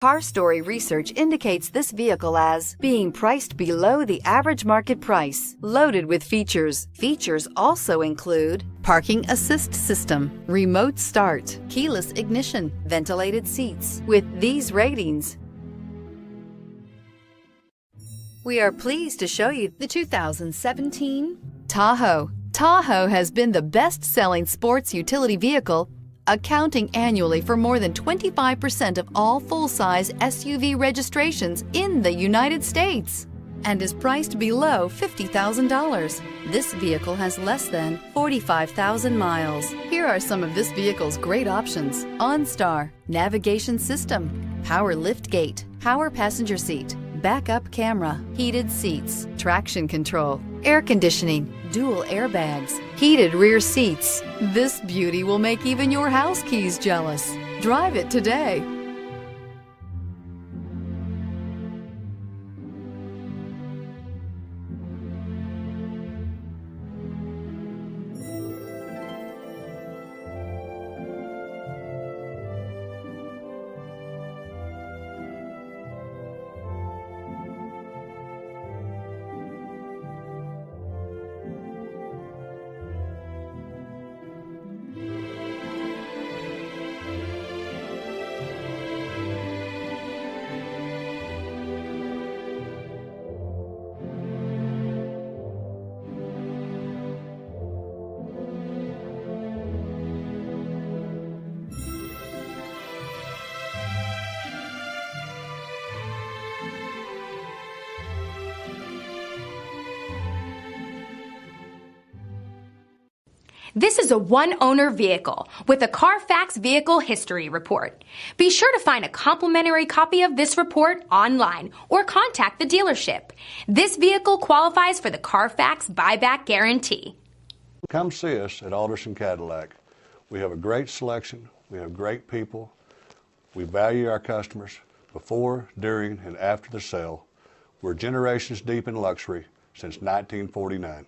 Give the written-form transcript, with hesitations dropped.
Car Story research indicates this vehicle as being priced below the average market price, loaded with features. Features also include parking assist system, remote start, keyless ignition, ventilated seats. With these ratings, we are pleased to show you the 2017 Tahoe. Tahoe has been the best-selling sports utility vehicle, accounting annually for more than 25% of all full-size SUV registrations in the United States and is priced below $50,000. This vehicle has less than 45,000 miles. Here are some of this vehicle's great options: OnStar, navigation system, power liftgate, power passenger seat, backup camera, heated seats, traction control, air conditioning, dual airbags, heated rear seats. This beauty will make even your house keys jealous. Drive it today. This is a one-owner vehicle with a Carfax Vehicle History Report. Be sure to find a complimentary copy of this report online or contact the dealership. This vehicle qualifies for the Carfax Buyback Guarantee. Come see us at Alderson Cadillac. We have a great selection. We have great people. We value our customers before, during, and after the sale. We're generations deep in luxury since 1949.